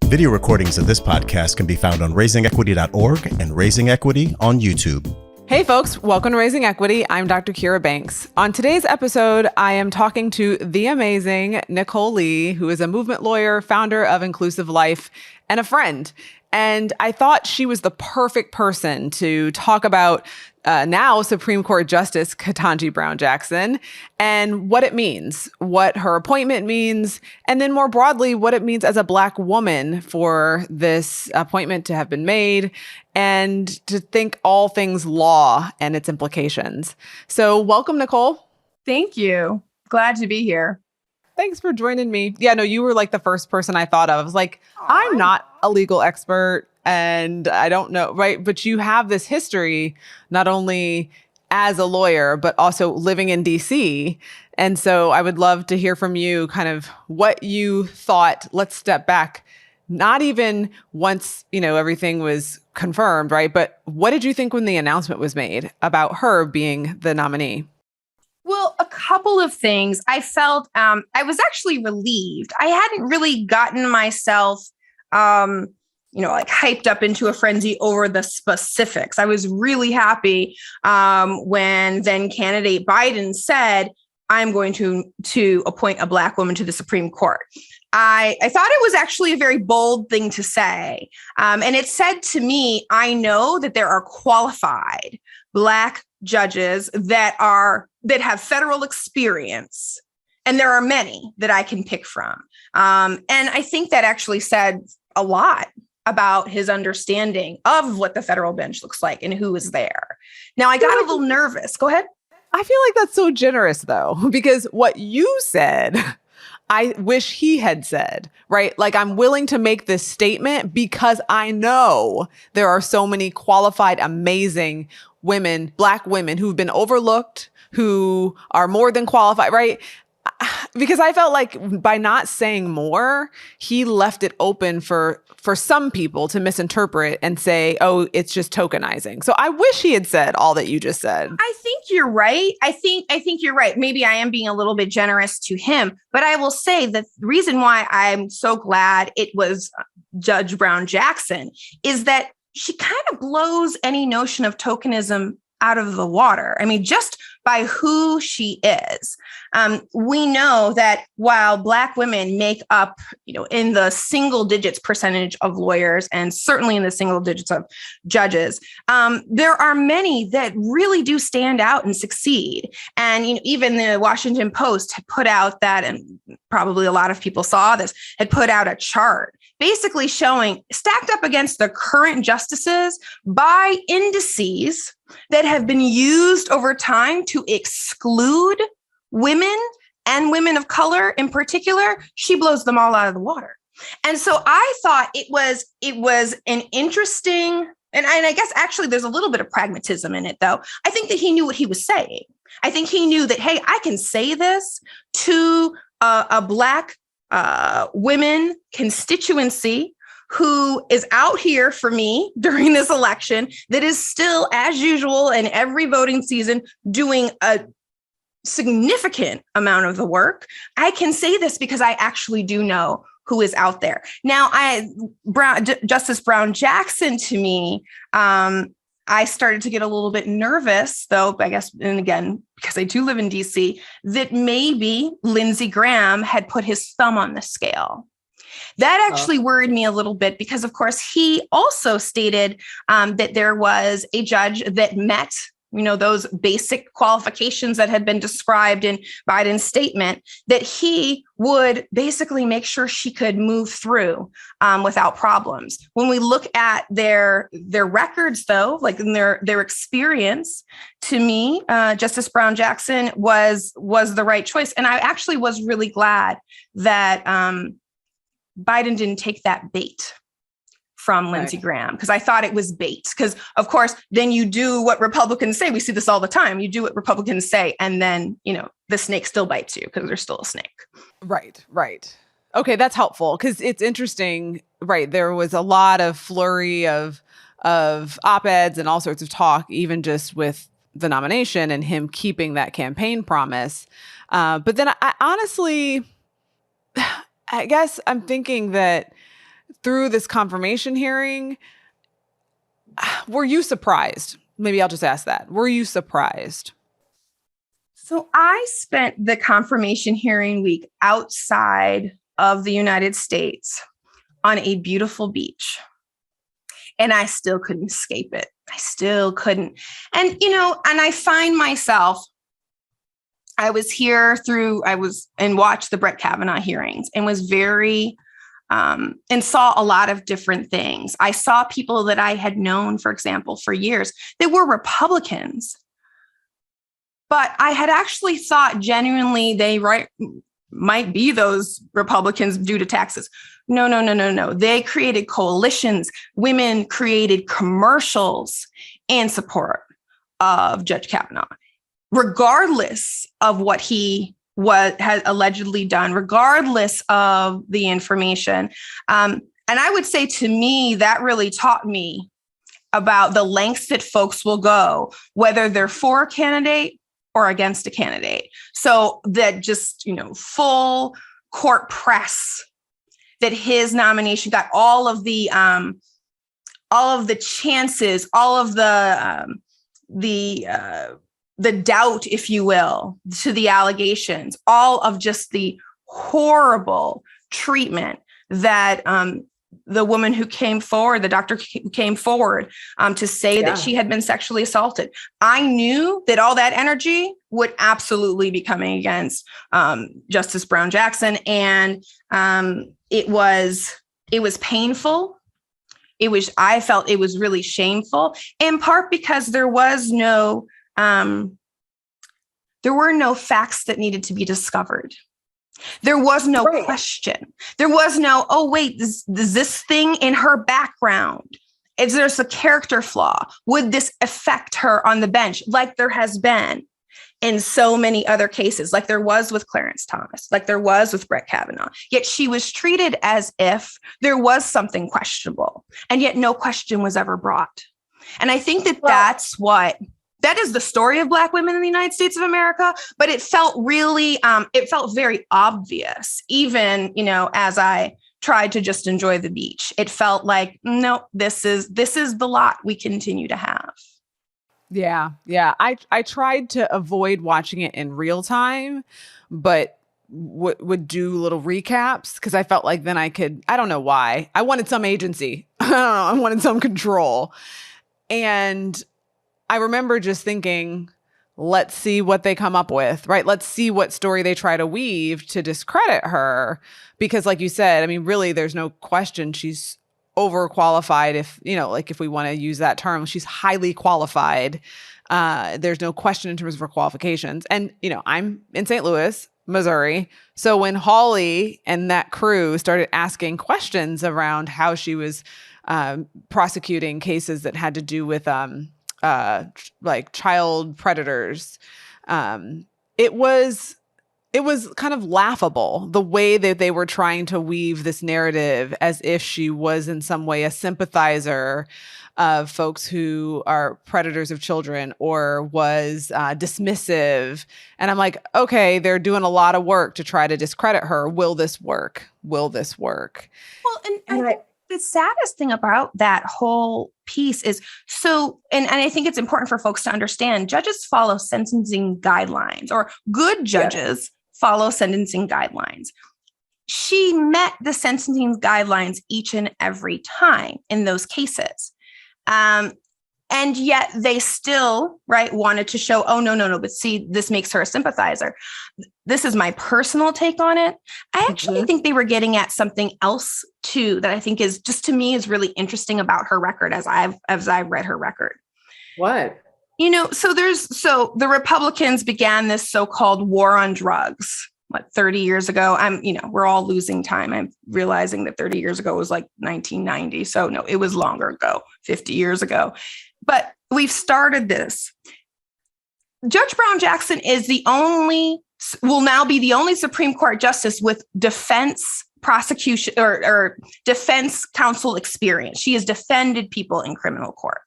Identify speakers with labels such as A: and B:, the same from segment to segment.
A: Video recordings of this podcast can be found on raisingequity.org and Raising Equity on YouTube.
B: Hey folks, welcome to Raising Equity. I'm Dr. Kira Banks. On today's episode, I am talking to the amazing Nicole Lee, who is a movement lawyer, founder of Inclusive Life, and a friend. And I thought she was the perfect person to talk about now Supreme Court Justice Ketanji Brown Jackson and what it means, what her appointment means, and then more broadly, what it means as a Black woman for this appointment to have been made and to think all things law and its implications. So welcome, Nicole.
C: Thank you. Glad to be here.
B: Thanks for joining me. Yeah, no, you were like the first person I thought of. I was like, I'm not a legal expert and I don't know, right? But you have this history, not only as a lawyer, but also living in DC. And so I would love to hear from you kind of what you thought. Let's step back, not even once, everything was confirmed, right? But what did you think when the announcement was made about her being the nominee?
C: Well, a couple of things. I felt I was actually relieved. I hadn't really gotten myself, hyped up into a frenzy over the specifics. I was really happy when then candidate Biden said, I'm going to appoint a Black woman to the Supreme Court. I thought it was actually a very bold thing to say. And it said to me, I know that there are qualified Black judges that have federal experience, and there are many that I can pick from. And I think that actually said a lot about his understanding of what the federal bench looks like and who is there. Now, I got a little nervous. Go ahead.
B: I feel like that's so generous, though, because what you said, I wish he had said, right? Like, I'm willing to make this statement because I know there are so many qualified, amazing women, Black women who've been overlooked, who are more than qualified, right? Because I felt like by not saying more, he left it open for some people to misinterpret and say, oh, it's just tokenizing. So I wish he had said all that you just said.
C: I think you're right. I think you're right. Maybe I am being a little bit generous to him, but I will say that the reason why I'm so glad it was Judge Brown Jackson is that she kind of blows any notion of tokenism out of the water. I mean, just by who she is. We know that while Black women make up, in the single digits percentage of lawyers and certainly in the single digits of judges, there are many that really do stand out and succeed. And even the Washington Post had put out that, and probably a lot of people saw this, had put out a chart basically showing stacked up against the current justices by indices that have been used over time to exclude women and women of color in particular. She blows them all out of the water. And so I thought it was an interesting, and I guess actually there's a little bit of pragmatism in it, though. I think that he knew what he was saying. I think he knew that, hey, I can say this to a Black women constituency who is out here for me during this election, that is still, as usual, in every voting season, doing a significant amount of the work. I can say this because I actually do know who is out there. Now, Justice Brown Jackson, to me, I started to get a little bit nervous, though, I guess, and again, because I do live in DC, that maybe Lindsey Graham had put his thumb on the scale. That actually worried me a little bit because, of course, he also stated that there was a judge that met, those basic qualifications that had been described in Biden's statement, that he would basically make sure she could move through without problems. When we look at their records, though, like in their experience, to me, Justice Brown Jackson was the right choice. And I actually was really glad that Biden didn't take that bait from Lindsey Graham, because I thought it was bait. Because, of course, then you do what Republicans say. We see this all the time. You do what Republicans say, and then, the snake still bites you because there's still a snake.
B: Right. Okay, that's helpful because it's interesting, right? There was a lot of flurry of op-eds and all sorts of talk, even just with the nomination and him keeping that campaign promise. But then I honestly, I guess I'm thinking that through this confirmation hearing, were you surprised? Maybe I'll just ask that. Were you surprised?
C: So I spent the confirmation hearing week outside of the United States on a beautiful beach. And I still couldn't escape it. I still couldn't. And, and I find myself, I was and watched the Brett Kavanaugh hearings and was very, and saw a lot of different things. I saw people that I had known, for example, for years that were Republicans, but I had actually thought genuinely they might be those Republicans due to taxes. No. They created coalitions. Women created commercials in support of Judge Kavanaugh, regardless of what he has allegedly done, regardless of the information. And I would say, to me, that really taught me about the lengths that folks will go, whether they're for a candidate or against a candidate. So that just, full court press that his nomination got, all of the chances, all of the doubt, if you will, to the allegations, all of just the horrible treatment that the woman who came forward, the doctor who came forward to say that she had been sexually assaulted. I knew that all that energy would absolutely be coming against Justice Brown Jackson. And it was painful. I felt it was really shameful, in part because there were no facts that needed to be discovered. There was no question. There was no, oh, wait, is this thing in her background? Is there a character flaw? Would this affect her on the bench, like there has been in so many other cases, like there was with Clarence Thomas, like there was with Brett Kavanaugh? Yet she was treated as if there was something questionable, and yet no question was ever brought. And I think that is the story of Black women in the United States of America, but it felt really, it felt very obvious, even, as I tried to just enjoy the beach. It felt like, no, this is the lot we continue to have.
B: Yeah. I tried to avoid watching it in real time, but would do little recaps because I felt like then I don't know why. I wanted some agency. I don't know. I wanted some control. And I remember just thinking, let's see what they come up with, right? Let's see what story they try to weave to discredit her. Because like you said, I mean, really, there's no question she's overqualified. If we want to use that term, she's highly qualified. There's no question in terms of her qualifications. And, I'm in St. Louis, Missouri. So when Hawley and that crew started asking questions around how she was prosecuting cases that had to do with like child predators, it was kind of laughable the way that they were trying to weave this narrative as if she was in some way a sympathizer of folks who are predators of children, or was dismissive. And I'm like, okay, they're doing a lot of work to try to discredit her. Will this work? Well,
C: and the saddest thing about that whole piece is and I think it's important for folks to understand, judges follow sentencing guidelines, or good judges follow sentencing guidelines. She met the sentencing guidelines each and every time in those cases. And yet they still, wanted to show, oh, no, but see, this makes her a sympathizer. This is my personal take on it. I actually think they were getting at something else too, that I think is just, to me, is really interesting about her record as I've read her record.
B: What?
C: So the Republicans began this so-called war on drugs, 30 years ago. We're all losing time. I'm realizing that 30 years ago was like 1990. So no, it was longer ago, 50 years ago. But we've started this. Judge Brown Jackson will now be the only Supreme Court justice with defense prosecution or defense counsel experience. She has defended people in criminal court.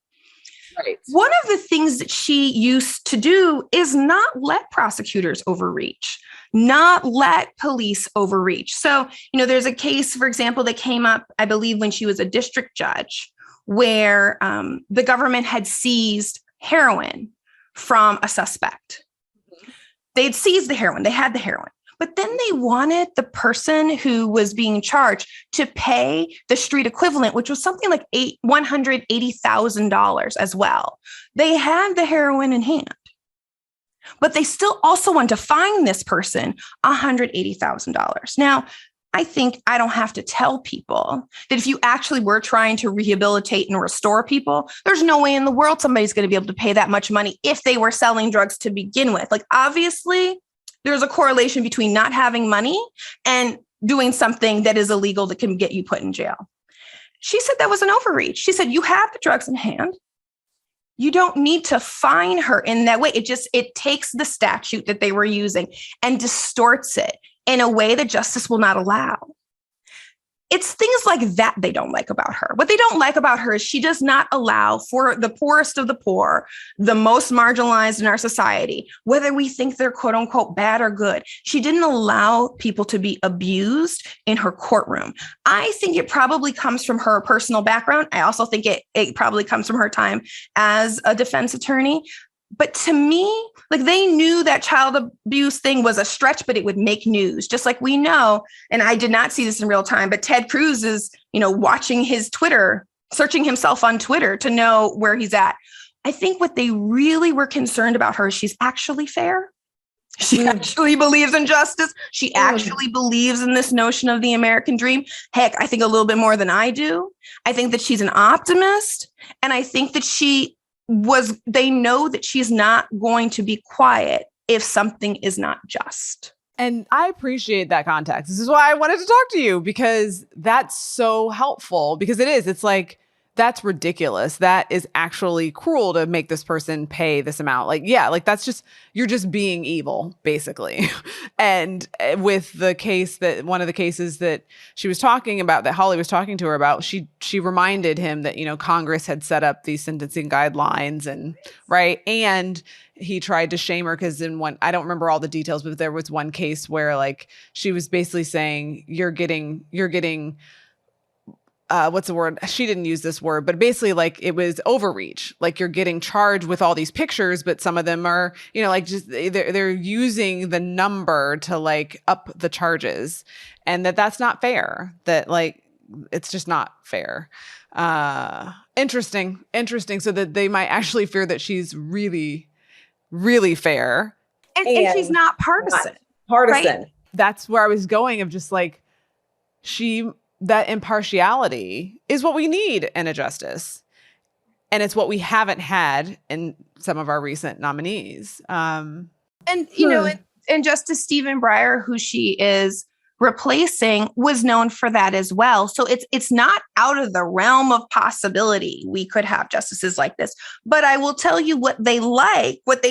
C: Right. One of the things that she used to do is not let prosecutors overreach. not let police overreach. So, there's a case, for example, that came up, I believe, when she was a district judge, where the government had seized heroin from a suspect. They'd seized the heroin. They had the heroin. But then they wanted the person who was being charged to pay the street equivalent, which was something like $180,000 as well. They had the heroin in hand, but they still also want to fine this person $180,000. Now, I think I don't have to tell people that if you actually were trying to rehabilitate and restore people, there's no way in the world somebody's going to be able to pay that much money if they were selling drugs to begin with. Like, obviously, there's a correlation between not having money and doing something that is illegal that can get you put in jail. She said that was an overreach. She said, you have the drugs in hand. You don't need to fine her in that way. It takes the statute that they were using and distorts it in a way that justice will not allow. It's things like that they don't like about her. What they don't like about her is she does not allow for the poorest of the poor, the most marginalized in our society, whether we think they're quote unquote bad or good. She didn't allow people to be abused in her courtroom. I think it probably comes from her personal background. I also think it probably comes from her time as a defense attorney. But to me, like, they knew that child abuse thing was a stretch, but it would make news. Just like we know, and I did not see this in real time, but Ted Cruz is, watching his Twitter, searching himself on Twitter to know where he's at. I think what they really were concerned about her is she's actually fair. She actually believes in justice. She actually believes in this notion of the American dream. Heck, I think a little bit more than I do. I think that she's an optimist. And I think that they know that she's not going to be quiet if something is not just.
B: And I appreciate that context. This is why I wanted to talk to you, because that's so helpful, because it's like, that's ridiculous. That is actually cruel to make this person pay this amount. Like, yeah, like you're just being evil, basically. And with the case one of the cases that she was talking about, that Holly was talking to her about, she reminded him that, Congress had set up these sentencing guidelines and And he tried to shame her because I don't remember all the details, but there was one case where like she was basically saying, you're getting what's the word? She didn't use this word, but basically like it was overreach. Like, you're getting charged with all these pictures, but some of them are, like just they're using the number to like up the charges, and that's not fair. That like, it's just not fair. Interesting. So that they might actually fear that she's really, really fair.
C: And she's not partisan.
B: Right? That's where I was going, of just like, that impartiality is what we need in a justice. And it's what we haven't had in some of our recent nominees. And
C: Justice Stephen Breyer, who she is replacing, was known for that as well. So it's not out of the realm of possibility we could have justices like this. But I will tell you what they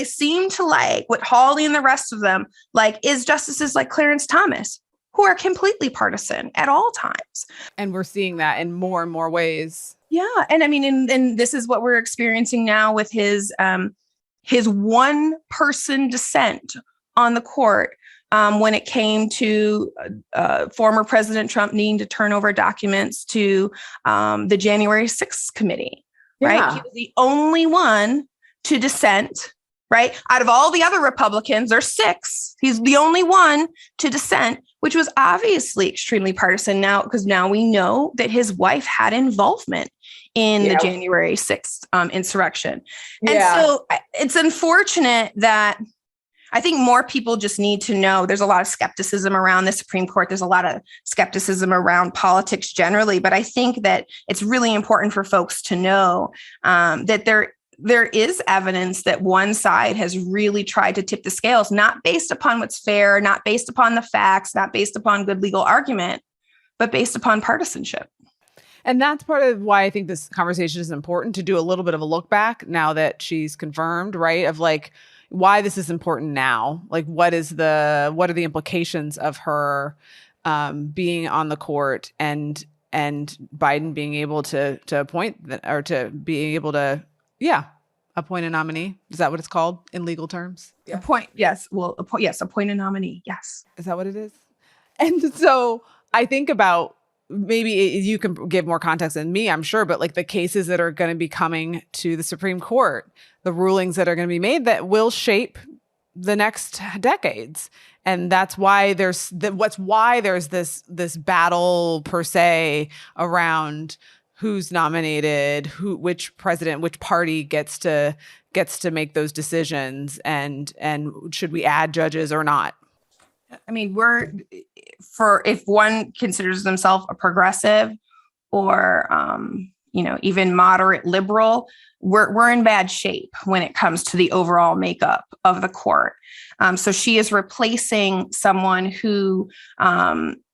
C: seem to like, what Hawley and the rest of them like, is justices like Clarence Thomas, who are completely partisan at all times.
B: And we're seeing that in more and more ways.
C: Yeah. And I mean, and this is what we're experiencing now with his one person dissent on the court when it came to former President Trump needing to turn over documents to the January 6th committee, right? He was the only one to dissent, right? Out of all the other Republicans, there's 6. He's the only one to dissent, which was obviously extremely partisan now, because now we know that his wife had involvement in the January 6th insurrection. And so it's unfortunate that I think more people just need to know there's a lot of skepticism around the Supreme Court. There's a lot of skepticism around politics generally. But I think that it's really important for folks to know that there is evidence that one side has really tried to tip the scales, not based upon what's fair, not based upon the facts, not based upon good legal argument, but based upon partisanship.
B: And that's part of why I think this conversation is important, to do a little bit of a look back now that she's confirmed, right? Of like, why this is important now. Like, what are the implications of her being on the court and Biden being able to appoint or to being able to, Appoint a nominee. Is that what it's called in legal terms?
C: Yeah. Appoint a nominee. Yes.
B: Is that what it is? And so I think about, maybe you can give more context than me, I'm sure, but like the cases that are going to be coming to the Supreme Court, the rulings that are going to be made that will shape the next decades. And that's why there's this battle per se around who's nominated, which president, which party gets to make those decisions, and should we add judges or not?
C: I mean, if one considers themselves a progressive or, even moderate liberal, we're in bad shape when it comes to the overall makeup of the court. So she is replacing someone who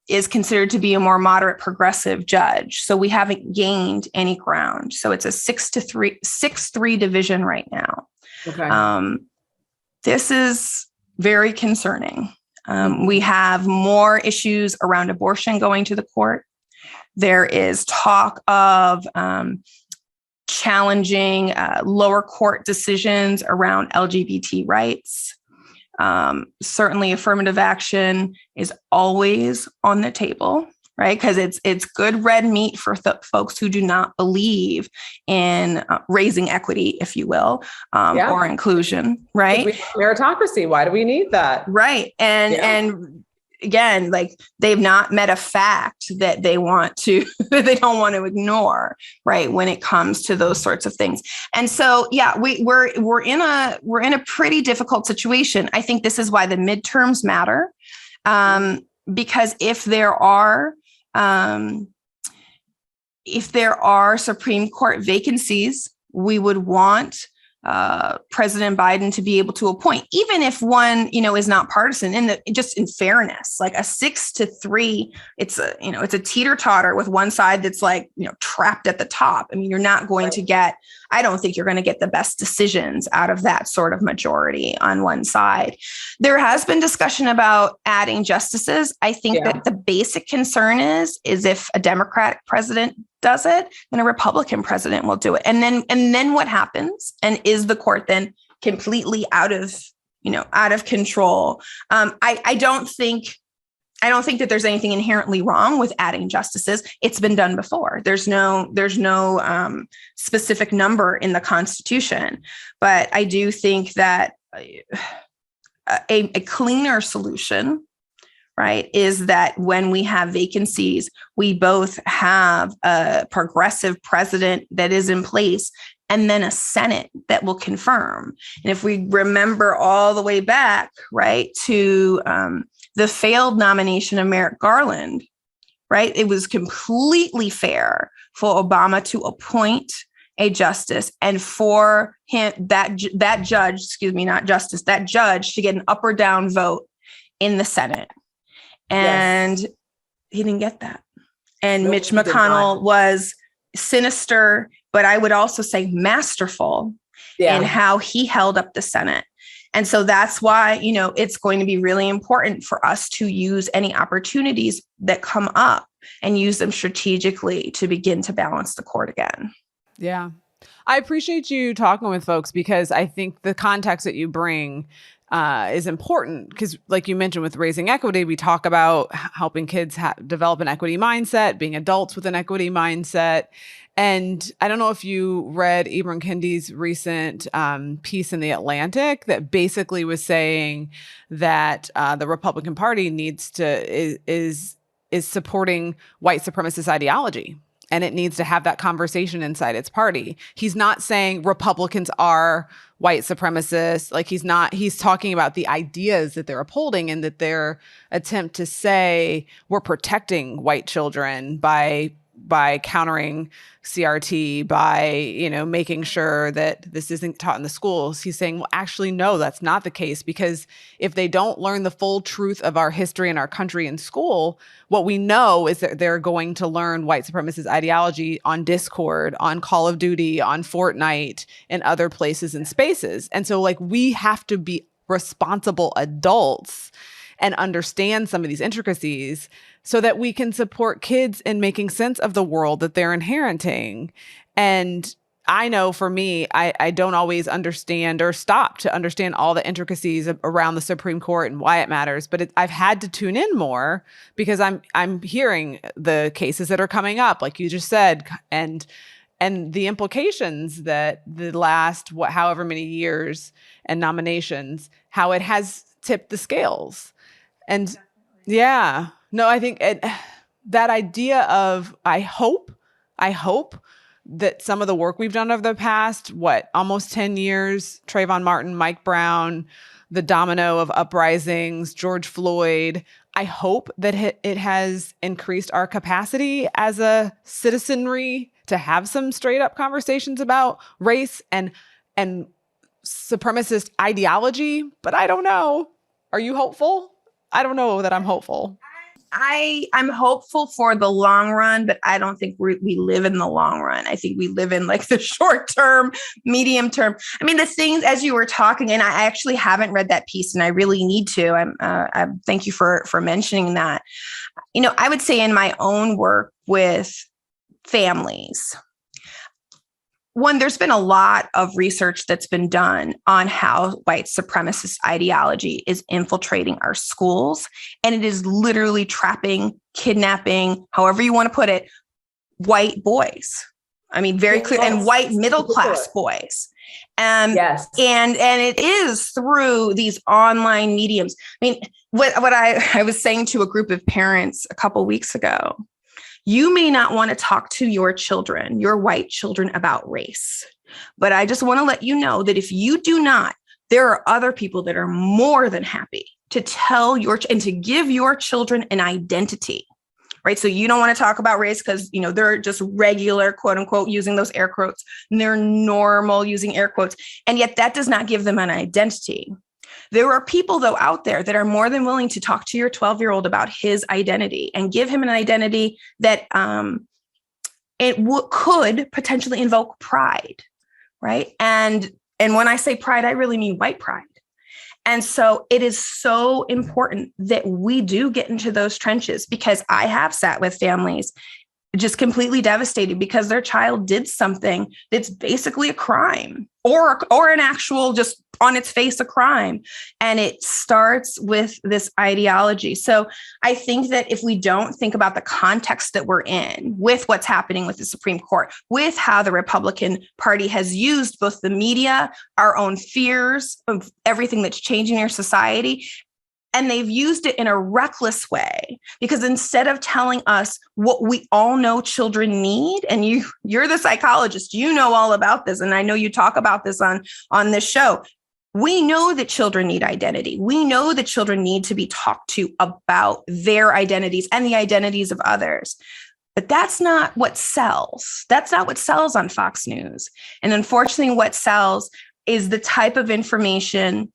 C: is considered to be a more moderate progressive judge. So we haven't gained any ground. So it's a 6-3 division right now.
B: Okay.
C: This is very concerning. We have more issues around abortion going to the court. There is talk of challenging lower court decisions around LGBT rights. Certainly affirmative action is always on the table, right? Because it's good red meat for folks who do not believe in raising equity, if you will, or inclusion, right?
B: Meritocracy. Why do we need that?
C: Right. And again, like they've not met a fact that they don't want to ignore, right, when it comes to those sorts of things. And so, yeah, we're in a pretty difficult situation. I think this is why the midterms matter, because if there are Supreme Court vacancies, we would want President Biden to be able to appoint, even if one, is not partisan, just in fairness, like a 6-3, it's a teeter totter with one side that's like, trapped at the top. I mean, you're not going to get, I don't think you're going to get the best decisions out of that sort of majority on one side. There has been discussion about adding justices. I think that the basic concern is if a Democratic president does it, then a Republican president will do it. And then what happens? And is the court then completely out of control? I don't think that there's anything inherently wrong with adding justices. It's been done before. There's no specific number in the Constitution, but I do think that a cleaner solution, right, is that when we have vacancies, we both have a progressive president that is in place and then a Senate that will confirm. And if we remember all the way back, right, to the failed nomination of Merrick Garland, right, it was completely fair for Obama to appoint a justice and for him, that judge to get an up or down vote in the Senate. And he didn't get that. And Mitch McConnell was sinister, but I would also say masterful in how he held up the Senate. And so that's why, it's going to be really important for us to use any opportunities that come up and use them strategically to begin to balance the court again.
B: Yeah. I appreciate you talking with folks because I think the context that you bring is important because, like you mentioned, with raising equity, we talk about helping kids develop an equity mindset, being adults with an equity mindset. And I don't know if you read Ibram Kendi's recent piece in The Atlantic that basically was saying that the Republican Party is supporting white supremacist ideology. And it needs to have that conversation inside its party. He's not saying Republicans are white supremacists. Like he's talking about the ideas that they're upholding and that their attempt to say we're protecting white children by countering CRT, by, making sure that this isn't taught in the schools. He's saying, well, actually, no, that's not the case, because if they don't learn the full truth of our history and our country in school, what we know is that they're going to learn white supremacist ideology on Discord, on Call of Duty, on Fortnite, and other places and spaces. And so, we have to be responsible adults and understand some of these intricacies so that we can support kids in making sense of the world that they're inheriting. And I know for me, I don't always understand or stop to understand all the intricacies around the Supreme Court and why it matters. But I've had to tune in more because I'm hearing the cases that are coming up, like you just said, and the implications that the last however many years and nominations, how it has tipped the scales. And yeah, no, I think that idea of I hope that some of the work we've done over the past, almost 10 years, Trayvon Martin, Mike Brown, the domino of uprisings, George Floyd, I hope that it has increased our capacity as a citizenry to have some straight up conversations about race and supremacist ideology. But I don't know. Are you hopeful? I don't know that I'm hopeful.
C: I'm hopeful for the long run, but I don't think we live in the long run. I think we live in like the short term, medium term. I mean, the things as you were talking, and I actually haven't read that piece, and I really need to. I thank you for mentioning that. You know, I would say in my own work with families, one, there's been a lot of research that's been done on how white supremacist ideology is infiltrating our schools. And it is literally trapping, kidnapping, however you want to put it, white boys. I mean, very clear, and white middle-class boys.
D: Yes.
C: And it is through these online mediums. I mean, what I was saying to a group of parents a couple weeks ago, you may not want to talk to your children, your white children, about race, but I just want to let you know that if you do not, there are other people that are more than happy to tell and to give your children an identity, right? So you don't want to talk about race because, you know, they're just regular, quote unquote, using those air quotes, and they're normal using air quotes. And yet that does not give them an identity. There are people, though, out there that are more than willing to talk to your 12-year-old about his identity and give him an identity that could potentially invoke pride, right? And when I say pride, I really mean white pride. And so it is so important that we do get into those trenches, because I have sat with families just completely devastated because their child did something that's basically a crime or an actual, just on its face, a crime. And it starts with this ideology. So I think that if we don't think about the context that we're in with what's happening with the Supreme Court, with how the Republican Party has used both the media, our own fears of everything that's changing in our society, and they've used it in a reckless way, because instead of telling us what we all know children need, and you're the psychologist, you know all about this, and I know you talk about this on this show. We know that children need identity. We know that children need to be talked to about their identities and the identities of others. But that's not what sells. That's not what sells on Fox News. And unfortunately, what sells is the type of information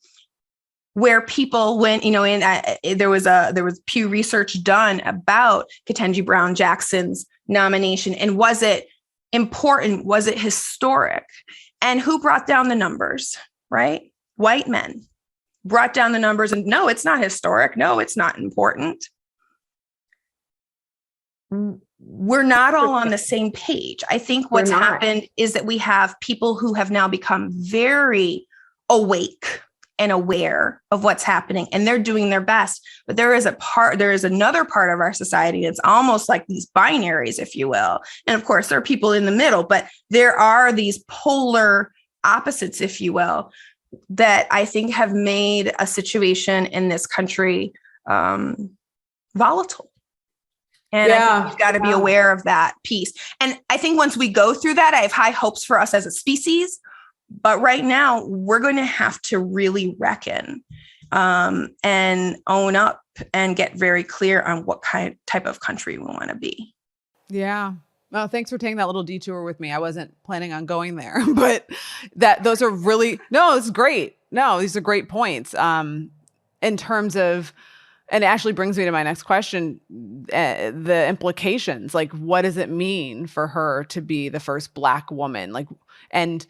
C: where people went, you know, there was Pew Research done about Ketanji Brown Jackson's nomination. And was it important? Was it historic? And who brought down the numbers, right? White men brought down the numbers, and no, it's not historic. No, it's not important. We're not all on the same page. I think what's happened is that we have people who have now become very awake and aware of what's happening, and they're doing their best. But there is another part of our society that's almost like these binaries, if you will. And of course, there are people in the middle, but there are these polar opposites, if you will, that I think have made a situation in this country volatile. And I think we've got to be aware of that piece. And I think once we go through that, I have high hopes for us as a species. But right now, we're going to have to really reckon and own up and get very clear on what type of country we want to be.
B: Yeah. Well, thanks for taking that little detour with me. I wasn't planning on going there, but those are really, no, it's great. No, these are great points. In terms of, and it actually brings me to my next question, the implications, like, what does it mean for her to be the first Black woman? Like, and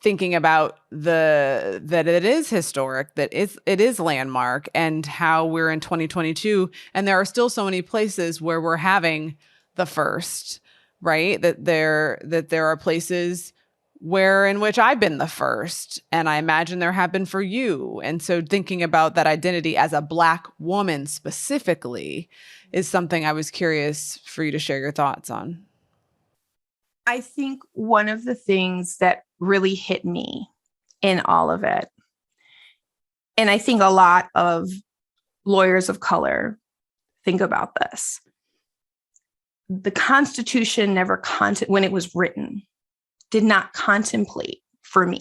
B: thinking about that it is historic, that it is landmark, and how we're in 2022, and there are still so many places where we're having the first, right? That there are places where in which I've been the first, and I imagine there have been for you. And so thinking about that identity as a Black woman specifically is something I was curious for you to share your thoughts on.
C: I think one of the things that really hit me in all of it, and I think a lot of lawyers of color think about this, the Constitution never, when it was written, did not contemplate for me.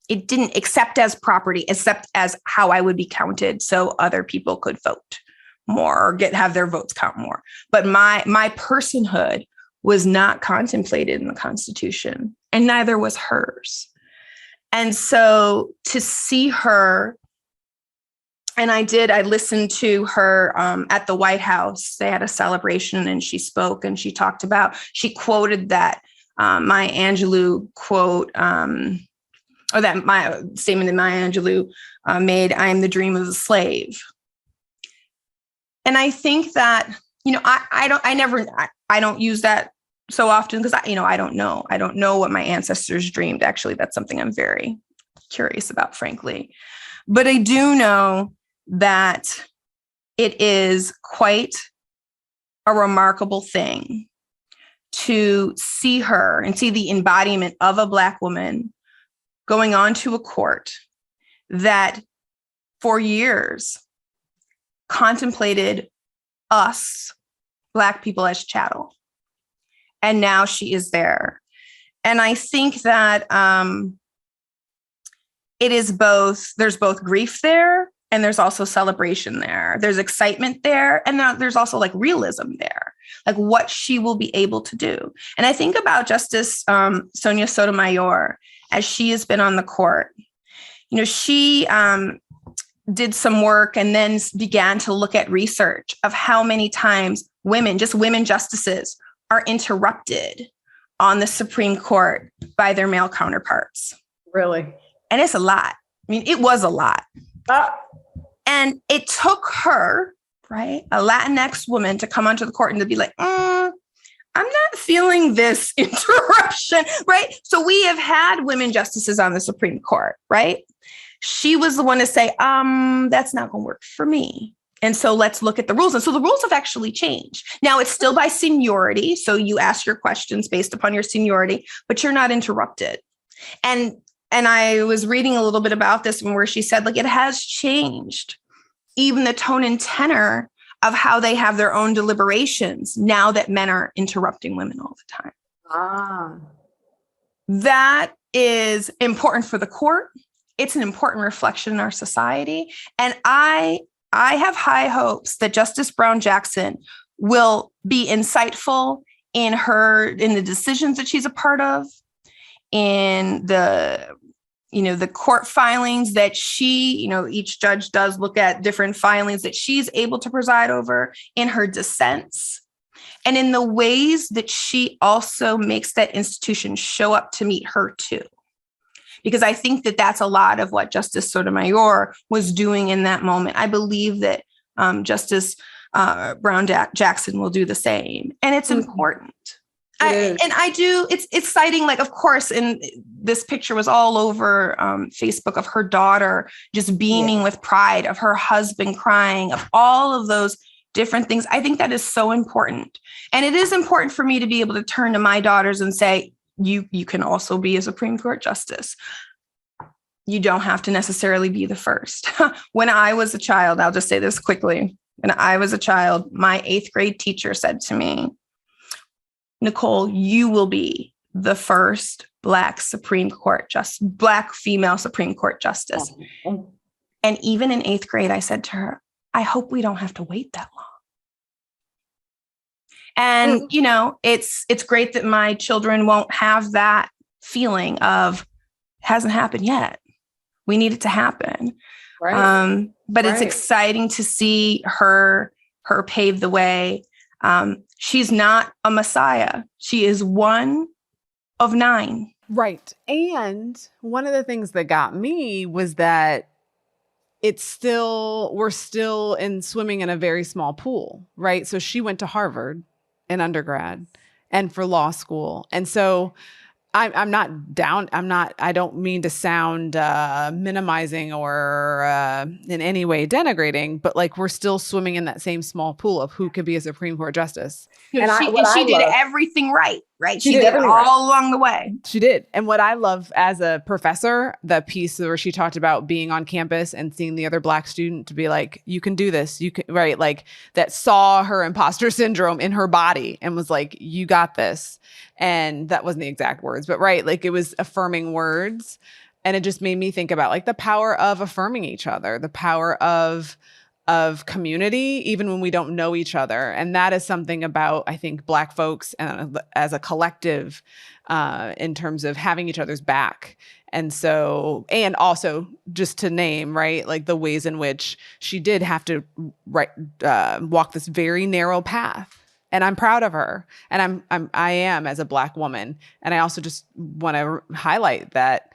C: It didn't accept as property, except as how I would be counted so other people could vote more or have their votes count more. But my personhood was not contemplated in the Constitution, and neither was hers. And so to see her, and I listened to her at the White House. They had a celebration and she spoke and she quoted that Maya Angelou quote, or that my statement that Maya Angelou made, "I am the dream of the slave." And I think that, I don't use that so often because I don't know what my ancestors dreamed. Actually, that's something I'm very curious about, frankly. But I do know that it is quite a remarkable thing to see her and see the embodiment of a Black woman going onto a court that for years contemplated us Black people as chattel. And now she is there. And I think that there's both grief there and there's also celebration there. There's excitement there. And there's also like realism there, like what she will be able to do. And I think about Justice Sonia Sotomayor as she has been on the court. She did some work and then began to look at research of how many times women justices are interrupted on the Supreme Court by their male counterparts.
B: Really?
C: And it's a lot. I mean, it was a lot. And it took her, right, a Latinx woman, to come onto the court and to be like, I'm not feeling this interruption, right? So we have had women justices on the Supreme Court, right? She was the one to say, that's not going to work for me. And so let's look at the rules. And so the rules have actually changed. Now it's still by seniority. So you ask your questions based upon your seniority, but you're not interrupted. And I was reading a little bit about this where she said, like, it has changed even the tone and tenor of how they have their own deliberations now that men are interrupting women all the time. That is important for the court. It's an important reflection in our society. And I have high hopes that Justice Brown Jackson will be insightful in the decisions that she's a part of, in the court filings that each judge does look at different filings that she's able to preside over, in her dissents, and in the ways that she also makes that institution show up to meet her too. Because I think that that's a lot of what Justice Sotomayor was doing in that moment. I believe that Justice Brown Jackson will do the same. And it's important. It's exciting. Like, of course, and this picture was all over Facebook of her daughter just beaming with pride, of her husband crying, of all of those different things. I think that is so important. And it is important for me to be able to turn to my daughters and say, you can also be a Supreme Court justice. You don't have to necessarily be the first. When I was a child, I'll just say this quickly. When I was a child, my 8th grade teacher said to me, "Nicole, you will be the first Black female Supreme Court justice." And even in 8th grade, I said to her, I hope we don't have to wait that long. And, it's great that my children won't have that feeling of hasn't happened yet. We need it to happen. Right. But It's exciting to see her pave the way. She's not a messiah. She is one of 9.
B: Right. And one of the things that got me was that we're still swimming in a very small pool, right? So she went to Harvard in undergrad and for law school. And so I'm not down. I don't mean to sound minimizing or in any way denigrating, but like we're still swimming in that same small pool of who could be a Supreme Court justice.
C: And she did everything right? She did it all along the way.
B: She did. And what I love as a professor, the piece where she talked about being on campus and seeing the other Black student to be like, you can do this. You can, right? Like that saw her imposter syndrome in her body and was like, you got this. And that wasn't the exact words, but right. Like it was affirming words. And it just made me think about like the power of affirming each other, the power of community, even when we don't know each other. And that is something about, I think, Black folks as a collective in terms of having each other's back. And so, and also just to name, right, like the ways in which she did have to walk this very narrow path. And I'm proud of her. And I am as a Black woman. And I also just want to highlight that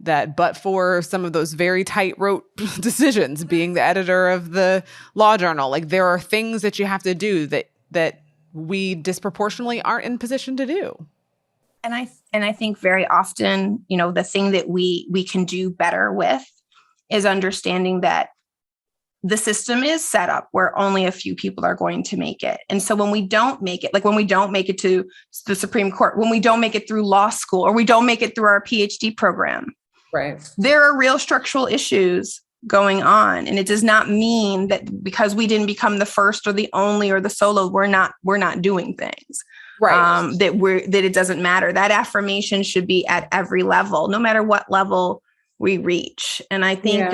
B: but for some of those very tightrope decisions, being the editor of the law journal, like there are things that you have to do that we disproportionately aren't in position to do.
C: And I think very often, the thing that we can do better with is understanding that the system is set up where only a few people are going to make it. And so when we don't make it, like when we don't make it to the Supreme Court, when we don't make it through law school, or we don't make it through our PhD program,
B: right,
C: there are real structural issues going on. And it does not mean that because we didn't become the first or the only or the solo, we're not doing things.
B: Right.
C: That it doesn't matter. That affirmation should be at every level, no matter what level we reach. And I think,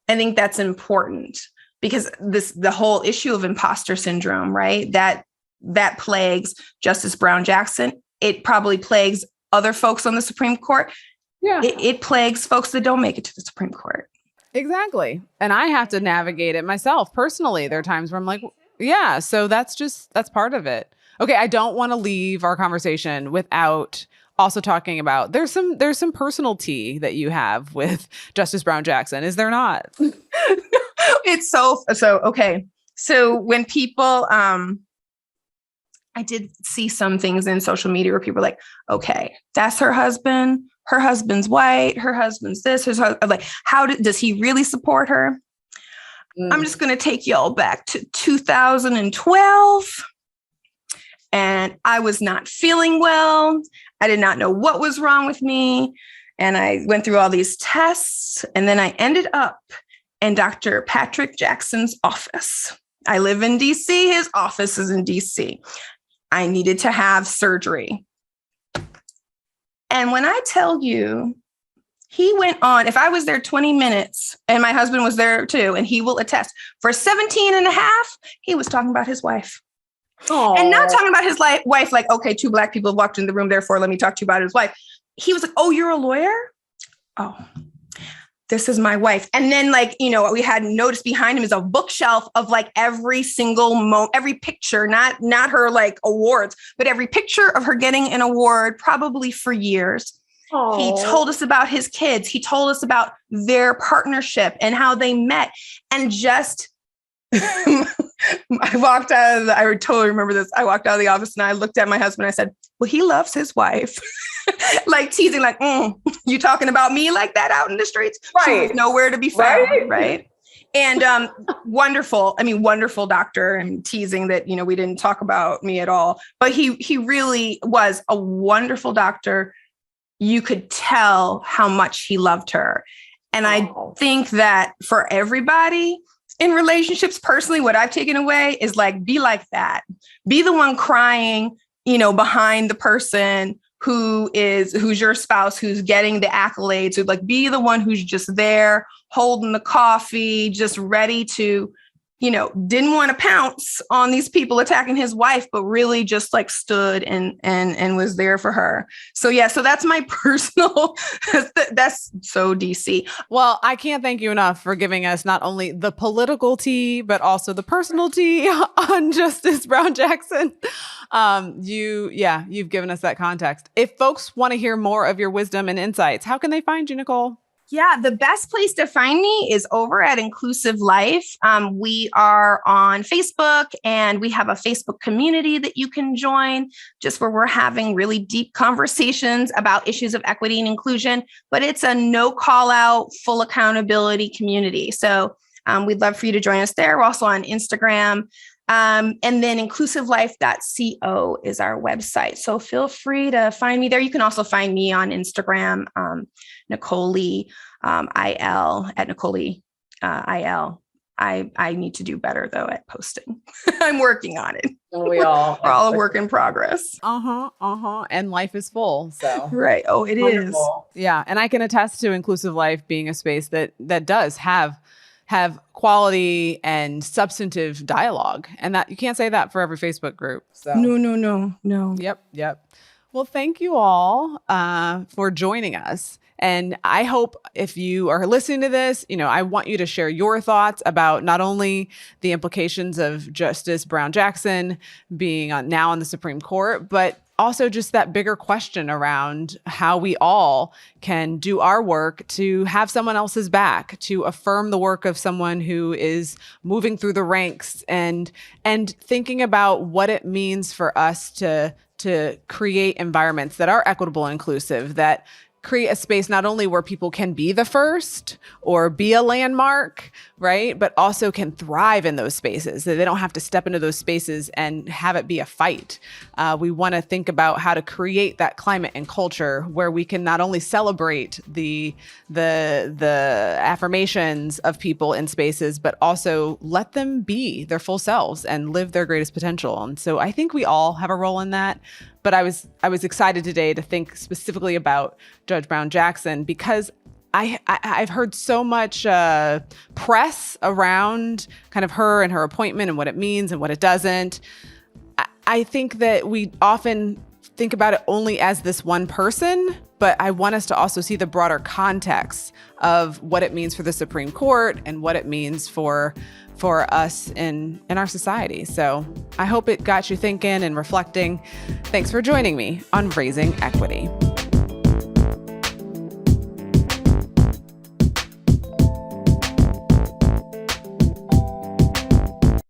C: I think that's important because the whole issue of imposter syndrome, right? That plagues Justice Brown Jackson. It probably plagues other folks on the Supreme Court.
B: Yeah.
C: It plagues folks that don't make it to the Supreme Court.
B: Exactly. And I have to navigate it myself personally. There are times where I'm like, yeah, so that's part of it. Okay, I don't want to leave our conversation without also talking about there's some personal tea that you have with Justice Brown Jackson, is there not?
C: It's so okay. So when people I did see some things in social media where people were like, okay, that's her husband. Her husband's white. Her husband's this. Like, does he really support her? I'm just going to take y'all back to 2012. And I was not feeling well. I did not know what was wrong with me. And I went through all these tests. And then I ended up in Dr. Patrick Jackson's office. I live in DC. His office is in DC. I needed to have surgery. And when I tell you, he went on, if I was there 20 minutes and my husband was there too, and he will attest, for 17 and a half, he was talking about his wife. Aww. And not talking about his wife, like, okay, two Black people walked in the room, therefore let me talk to you about his wife. He was like, oh, you're a lawyer? Oh, this is my wife. And then like, what we had noticed behind him is a bookshelf of like every single every picture, not her like awards, but every picture of her getting an award, probably for years. Aww. He told us about his kids. He told us about their partnership and how they met. And just, I totally remember this. I walked out of the office and I looked at my husband. I said, well, he loves his wife. Like teasing, like, you talking about me like that out in the streets? Right. She's nowhere to be found. Right. And wonderful doctor, and teasing that, we didn't talk about me at all. But he really was a wonderful doctor. You could tell how much he loved her. And I think that for everybody in relationships, personally, what I've taken away is like, be like that. Be the one crying, behind the person who's your spouse, who's getting the accolades, who'd like be the one who's just there holding the coffee, just ready to, didn't want to pounce on these people attacking his wife, but really just like stood and was there for her. So yeah, so that's my personal, that's so DC.
B: Well, I can't thank you enough for giving us not only the political tea, but also the personal tea on Justice Brown Jackson. You've given us that context. If folks want to hear more of your wisdom and insights, how can they find you, Nicole?
C: Yeah, the best place to find me is over at Inclusive Life. We are on Facebook, and we have a Facebook community that you can join, just where we're having really deep conversations about issues of equity and inclusion. But it's a no call out, full accountability community. So we'd love for you to join us there. We're also on Instagram. And then inclusivelife.co is our website. So feel free to find me there. You can also find me on Instagram, Nicole Lee, IL at Nicole Lee, IL. I need to do better though at posting. I'm working on it.
B: We're all
C: a work in progress.
B: And life is full. So
C: right. Oh, it
B: wonderful.
C: is.
B: Yeah. And I can attest to Inclusive Life being a space that does have quality and substantive dialogue. And that you can't say that for every Facebook group. So
C: No.
B: Yep. Well, thank you all for joining us. And I hope if you are listening to this, I want you to share your thoughts about not only the implications of Justice Brown Jackson being now on the Supreme Court, but also just that bigger question around how we all can do our work to have someone else's back, to affirm the work of someone who is moving through the ranks, and thinking about what it means for us to create environments that are equitable and inclusive, that create a space not only where people can be the first or be a landmark, right, but also can thrive in those spaces. So they don't have to step into those spaces and have it be a fight. We want to think about how to create that climate and culture where we can not only celebrate the affirmations of people in spaces, but also let them be their full selves and live their greatest potential. And so I think we all have a role in that. But I was excited today to think specifically about Judge Brown Jackson because I've heard so much press around kind of her and her appointment and what it means and what it doesn't. I think that we often think about it only as this one person, but I want us to also see the broader context of what it means for the Supreme Court and what it means for us in our society. So I hope it got you thinking and reflecting. Thanks for joining me on Raising Equity.